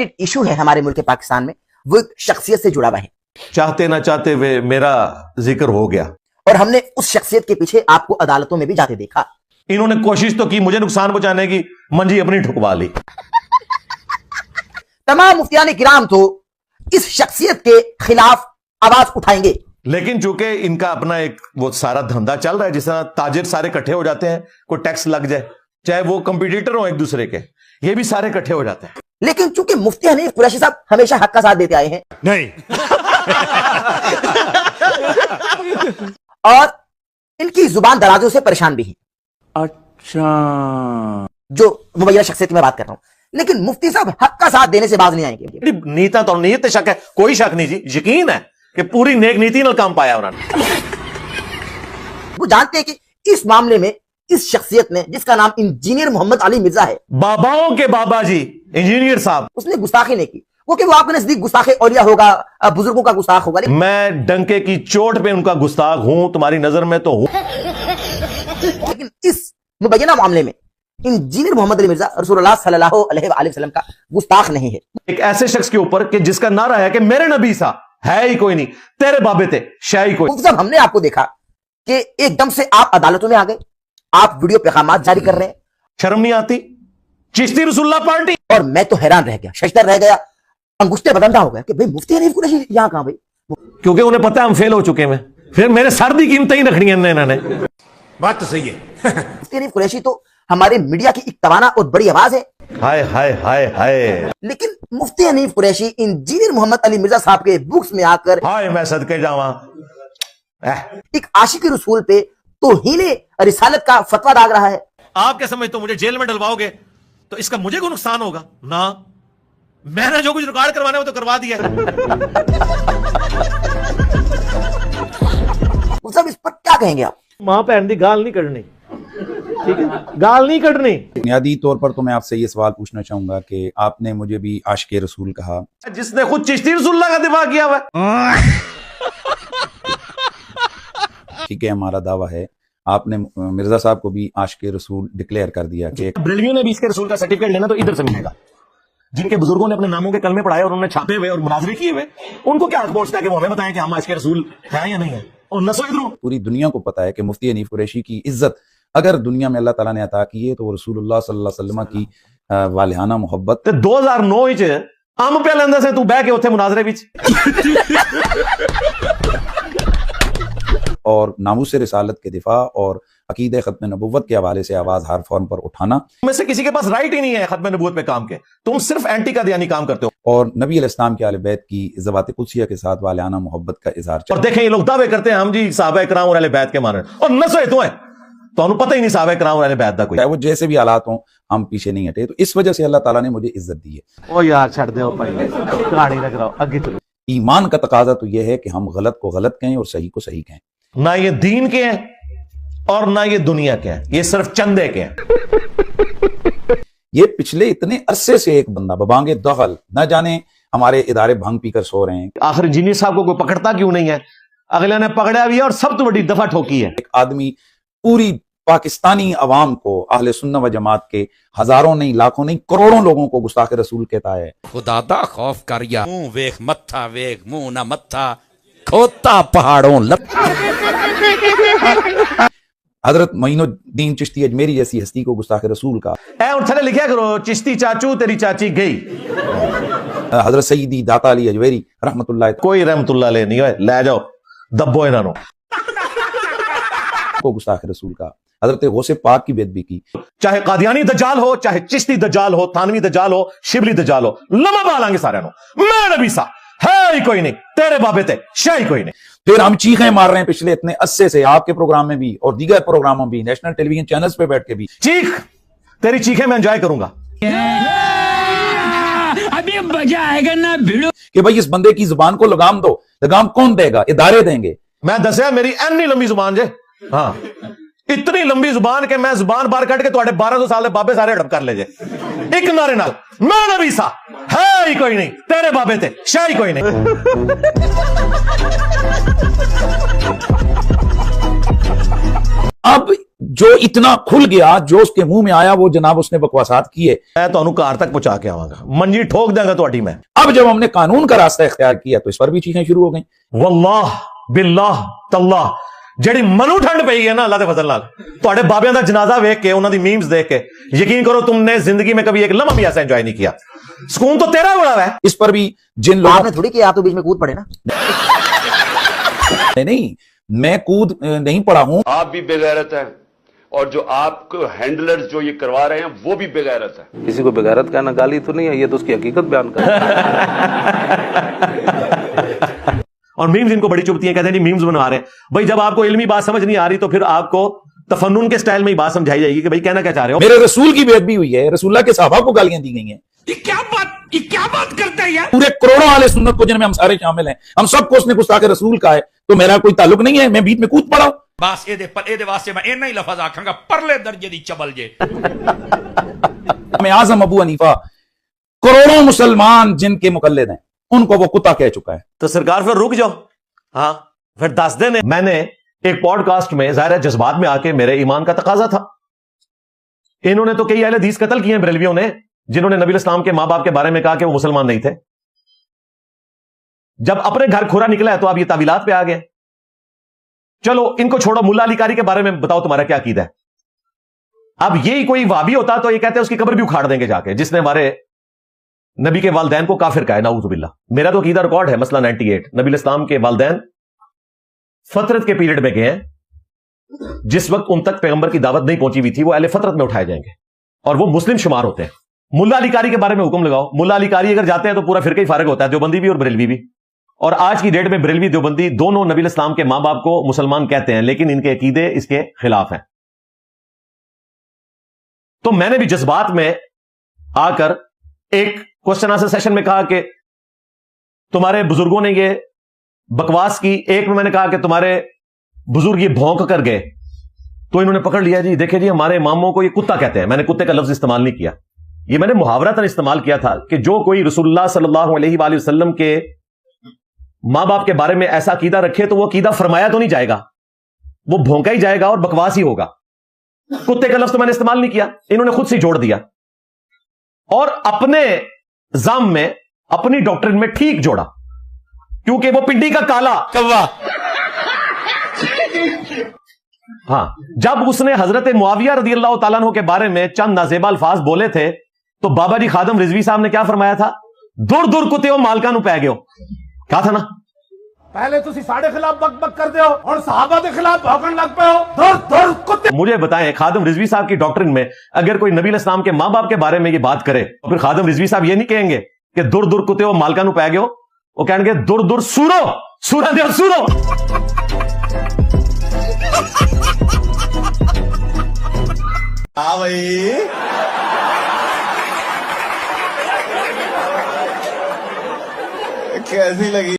Issue है हमारे मुल्क पाकिस्तान में, वो एक शख्सियत से जुड़ा हुआ है। चाहते ना चाहते हुए मेरा जिक्र हो गया और हमने उस शख्सियत के पीछे आपको अदालतों में भी जाते देखा। इन्होंने कोशिश तो की मुझे नुकसान पहुंचाने की, मंजी अपनी ठुकवा ली। तमाम मुफ्तियान किराम तो इस शख्सियत के खिलाफ आवाज उठाएंगे, लेकिन चूंकि इनका अपना एक वो सारा धंधा चल रहा है, जिस तरह ताजिर सारे इकट्ठे हो जाते हैं, कोई टैक्स लग जाए, चाहे वो कंपटीटर हो एक दूसरे के, ये भी सारे इकट्ठे हो जाते हैं। लेकिन चूंकि मुफ्ती हनीफ कुरैशी साहब हमेशा हक का साथ देते आए हैं नहीं और इनकी जुबान दराजों से परेशान भी है। अच्छा, जो मुबैना शख्सियत की मैं बात कर रहा हूं, लेकिन मुफ्ती साहब हक का साथ देने से बाज नहीं आएंगे। नीता तो नीयत शक है, कोई शक नहीं जी, यकीन है कि पूरी नेक नीति नाल काम पाया उन्होंने। वो जानते हैं कि इस मामले में इस शख्सियत ने, जिसका नाम इंजीनियर मोहम्मद अली मिर्जा है, बाबाओं के बाबा जी इंजीनियर साहब, उसने गुस्ताखी नहीं की। वो कि वो आपके नजदीक गुस्ताखे औलिया होगा, बुजुर्गों का गुस्ताख होगा, मैं डंके की चोट पे उनका गुस्ताख हूं, तुम्हारी नजर में तो हूं। लेकिन इस मुबैना मामले में इंजीनियर मोहम्मद अली मिर्जा रसूलुल्लाह सल्लल्लाहु अलैहि वसल्लम का गुस्ताख नहीं है। एक ऐसे शख्स के ऊपर कि जिसका नारा है कि मेरे नबी सा है ही कोई नहीं, तेरे बाबे थे शाही कोई। मुफ्ती साहब, हमने आपको देखा कि एकदम से आप अदालतों में आ गए, आप वीडियो पैगामात जारी कर रहे हैं, शर्म नहीं आती? चिश्ती रसूलुल्लाह पार्टी। और मैं तो हैरान रह गया, शशदर रह गया, अंगुष्ठे बदंदा हो गया कि भाई मुफ्ती हनीफ कुरैशी यहां कहां भाई? क्योंकि उन्हें पता है हम फेल हो चुके हैं, फिर मेरे सर दी कीमत ही रखनी है इन्होंने। बात तो सही है। मुफ्ती हनीफ कुरैशी तो हमारे मीडिया की एक तवाना और बड़ी आवाज है। हाय हाय हाय हाय, लेकिन मुफ्ती हनीफ कुरैशी इंजीनियर मोहम्मद अली मिर्जा साहब के बुक्स में आकर हाय मैं सदके जावा एक आशिकी रसूल पे तौहीने रिसालत का फतवा दाग रहा है। आपके समझ तो मुझे जेल में डलवाओगे तो इसका मुझे को नुकसान होगा ना? मैंने जो कुछ रिकॉर्ड करवाना है वो तो करवा दिया। सब इस पर क्या कहेंगे आप? मां भैन दी गाल नहीं करनी, ठीक है, गाल नहीं करनी। बुनियादी तौर पर तो मैं आपसे ये सवाल पूछना चाहूंगा कि आपने मुझे भी आशिक़े रसूल कहा, जिसने खुद चिश्ती रसूलुल्लाह का दिफा किया हुआ है। ठीक है, हमारा दावा है, आपने मिर्जा साहब को भी आशिक़े रसूल डिक्लेयर कर दिया कि बरेलवियों ने भी इसके रसूल का सर्टिफिकेट लेना तो इधर से मिलेगा। जिनके बुजुर्गों ने अपने नामों के कलमे पढ़ाए और उन्होंने छापे हुए और मुनाजरे किए हुए, उनको क्या हक पहुंचता है कि वो हमें बताएं कि हम आशिक़े रसूल हैं या नहीं है? और नसो इधरों पूरी दुनिया को पता है कि मुफ्ती हनीफ कुरैशी की इज्जत अगर दुनिया में अल्लाह ताला ने अता की है तो वो रसूलुल्लाह सल्लल्लाहु अलैहि वसल्लम की वालिहाना मोहब्बत। 2009 च आम पे लेंदा से तू बह के उत्थे मुनाजरे विच और नामूस रिसालत के दिफा और अकीदे खत्म नबुव्वत के हवाले से आवाज हर फॉर्म पर उठाना। में से किसी के पास राइट ही नहीं है खत्म नबूवत पे काम के, तुम सिर्फ एंटी का दियानी काम करते हो। और नबी अलैहिस्सलाम के आले बैत की ज़वात कुदसिया के साथ वालिहाना मोहब्बत का इज़हार। और देखें ये लोग दावे करते हैं हम जी सहाबा इकराम और अहले बैत के माने, और नसो तो है तो पता ही नहीं सहाबा इकराम और अहले बैत दा कोई। चाहे वो जैसे भी हालात हों, हम पीछे नहीं हटे। तो इस वजह से अल्लाह ताला ने मुझे इज्जत दी है। ओ यार छड़ दो भाई, कहानी लग रहा आगे चलो। ईमान का तकाजा तो यह है कि हम गलत को गलत कहें और सही को सही कहें। ना ये दीन के हैं और ना ये दुनिया के हैं, ये सिर्फ चंदे के हैं। ये पिछले इतने अरसे से एक बंदा बबांगे दखल, न जाने हमारे इदारे भांग पीकर सो रहे हैं। आखिर इंजीनियर साहब को कोई पकड़ता क्यों नहीं है? अगले ने पकड़ा भी है और सब तो बड़ी दफा ठोकी है। एक आदमी पूरी पाकिस्तानी अवाम को, अहले सुन्नत व जमात के हजारों नहीं, लाखों नहीं, करोड़ों लोगों को गुस्ताखे रसूल कहता है। खुदा दा खौफ कर या मुंह वेख मत्था वेख मुंह ना मत्था खोता पहाड़ों लप। हजरत मोइनुद्दीन चिश्ती अजमेरी जैसी हस्ती को गुस्ताखे रसूल का और थले लिखा करो चिश्ती चाचू तेरी चाची गई। हजरत सईदी दाता अली अजमेरी रहमतुल्लाह कोई रहमतुल्लाह ले नहीं है, ले जाओ दब्बो इन्हों को गुस्ताखे रसूल का। हजरत गौसे पाक की बेदबी की। चाहे कादियानी दज्जाल हो, चाहे चिश्ती दज्जाल हो, थानवी दज्जाल हो, शिबली दज्जाल हो, लमा बालांगे सारे नो। मैं नबी सा है ही कोई नहीं, तेरे बाबे थे शाही कोई नहीं। फिर हम चीखें मार रहे हैं पिछले इतने अरसे से, आपके प्रोग्राम में भी और दीगर प्रोग्रामों में भी, नेशनल टेलीविजन चैनल्स पे बैठ के भी। चीख, तेरी चीखें मैं एंजॉय करूंगा। अभी मजा आएगा ना भिड़ो कि भाई इस बंदे की जुबान को लगाम दो। लगाम कौन देगा? इदारे देंगे। मैं दसिया मेरी एनी लंबी जुबान जे, हाँ इतनी लंबी जुबान के मैं जुबान बार कट के तुम्हारे 1200 साल के बाबे सारे हड़प कर ले जे एक नारे नाल। मैं नबी सा है ही कोई नहीं, तेरे बाबे थे शाही कोई नहीं। अब जो इतना खुल गया, जो उसके मुंह में आया वो जनाब उसने बकवासात की है। मैं ਤੁਹਾਨੂੰ ਘਰ ਤੱਕ ਪਹੁੰਚਾ ਕੇ ਆਵਾਂਗਾ, ਮੰਜੀ ਠੋਕ ਦਾਂਗਾ ਤੁਹਾਡੀ मैं। अब जब हमने कानून का रास्ता इख्तियार किया तो इस पर भी चीजें शुरू हो गई। वल्लाह बिल्लाह तल्लाह ਜਿਹੜੀ ਮਨੂ ਠੰਡ ਪਈ ਹੈ ਨਾ ਅੱਲਾਹ ਦੇ ਫਜ਼ਲ ਨਾਲ, ਤੁਹਾਡੇ ਬਾਬਿਆਂ ਦਾ ਜਨਾਜ਼ਾ ਵੇਖ ਕੇ, ਉਹਨਾਂ ਦੀ ਮੀਮਸ ਦੇਖ ਕੇ, ਯਕੀਨ ਕਰੋ तुमने जिंदगी में कभी एक लम्हा भी ऐसा एंजॉय नहीं किया। सुकून तो तेरा बड़ा है। इस पर भी जिन लोगों आपने थोड़ी किया, आप तो बीच में कूद पड़े ना। नहीं, मैं कूद नहीं पड़ा हूं। आप भी बेगैरत है और जो आपको हैंडलर्स जो ये करवा रहे हैं वो भी बेगैरत है। किसी को बेगैरत कहना गाली तो नहीं है, ये तो उसकी हकीकत बयान कर और मीम्स इनको बड़ी चुभती हैं, कहते हैं जी मीम्स बनवा रहे हैं। भाई जब आपको इल्मी बात समझ नहीं आ रही तो फिर आपको तफन्नुन के स्टाइल में ही बात समझाई जाएगी कि भाई कहना क्या चाह रहे हो। मेरे रसूल की बेइज्जती हुई है, रसूलुल्लाह के सहाबा को गालियां दी गई हैं। ये क्या बात करता है यार। पूरे करोड़ों आले सुन्नत को जिनमें हम सारे शामिल हैं, हम सबको उसने गुस्ताखे रसूल का है, तो मेरा कोई ताल्लुक नहीं है, मैं बीच में कूद पड़ा हूं। बस ਇਹਦੇ ਵਾਸਤੇ ਮੈਂ ਇੰਨਾ ਹੀ ਲਫ਼ਜ਼ ਆਖਾਂਗਾ, ਪਰਲੇ ਦਰਜੇ ਦੀ ਚਬਲ ਜੇ। मैं आजम अबू हनीफा करोड़ों मुसलमान जिनके मुकल्लिद हैं उनको वो कुत्ता कह चुका है। तो सरकार फिर रुक जाओ, हाँ फिर 10 दिन। मैंने एक पॉडकास्ट में ज़ाहिर जज्बात में आके मेरे ईमान का तकाजा था। इन्होंने तो कई अहले हदीस कत्ल किए हैं बरेलवियों ने, जिन्होंने नबी इस्लाम के मां बाप के बारे में कहा कि वो मुसलमान नहीं थे। जब अपने घर खुरा निकला है तो आप ये तावीलात पे आ गए। चलो इनको छोड़ो, मुल्ला अली कारी के बारे में बताओ तुम्हारा क्या अकीदा है। अब यही कोई वाबी होता तो ये कहते हैं उसकी कब्र भी उखाड़ देंगे जाके, जिसने हमारे नबी के वालदैन को काफिर कहा है, नाऊजुबिल्लाह। मेरा तो अकीदा रिकॉर्ड है, मसला 98 नबी इस्लाम के वालदैन फतरत के पीरियड में गए हैं, जिस वक्त उन तक पैगंबर की दावत नहीं पहुंची हुई थी, वो अहले फतरत में उठाए जाएंगे और वो मुस्लिम शुमार होते हैं। मुल्ला अली कारी के बारे में हुक्म लगाओ, मुल्ला अली कारी अगर जाते हैं तो पूरा फिरका ही फारिग होता है, देवबंदी भी और बरेलवी भी। और आज की डेट में बरेलवी देवबंदी दोनों नबी इस्लाम के मां बाप को मुसलमान कहते हैं, लेकिन इनके अकीदे इसके खिलाफ हैं। तो मैंने भी जज्बात में आकर एक क्वेश्चन आंसर सेशन में कहा कि तुम्हारे बुजुर्गों ने ये बकवास की। एक में मैंने कहा कि तुम्हारे बुजुर्ग ये भौंक कर गए, तो इन्होंने पकड़ लिया जी देखिए जी हमारे इमामों को ये कुत्ता कहते हैं। मैंने कुत्ते का लफ्ज इस्तेमाल नहीं किया, ये मैंने मुहावरतन इस्तेमाल किया था कि जो कोई रसूलुल्लाह सल्लल्लाहु अलैहि वसल्लम के मां बाप के बारे में ऐसा अकीदा रखे तो वो अकीदा फरमाया तो नहीं जाएगा, वो भौंका ही जाएगा और बकवास ही होगा। कुत्ते का लफ्ज तो मैंने इस्तेमाल नहीं किया, इन्होंने खुद से जोड़ दिया और अपने जाम में अपनी डॉक्ट्रिन में ठीक जोड़ा, क्योंकि वो पिंडी का काला कौवा। हाँ, जब उसने हजरत मुआविया रदियल्लाहु ताला अन्हु के बारे में चंद नाजेबा अल्फाज बोले थे तो बाबा जी खादम रिजवी साहब ने क्या फरमाया था? दूर दूर कुत्ते मालका नु पै गयो। क्या था ना, पहले तुसी साडे खिलाफ बक बक करते हो और सहाबा के खिलाफ भौंकण लग पे हो। दूर दूर कुत्ते। मुझे बताएं, खादम रिजवी साहब की डॉक्ट्रिन में अगर कोई नबी इस्लाम के मां बाप के बारे में ये बात करे तो फिर खादम रिजवी साहब ये नहीं कहेंगे कि दूर दूर कुत्ते मालका नु पै गयो, वो कहेंगे दूर दूर सूरो सूरा दे सूरो। भाई कैसी लगी?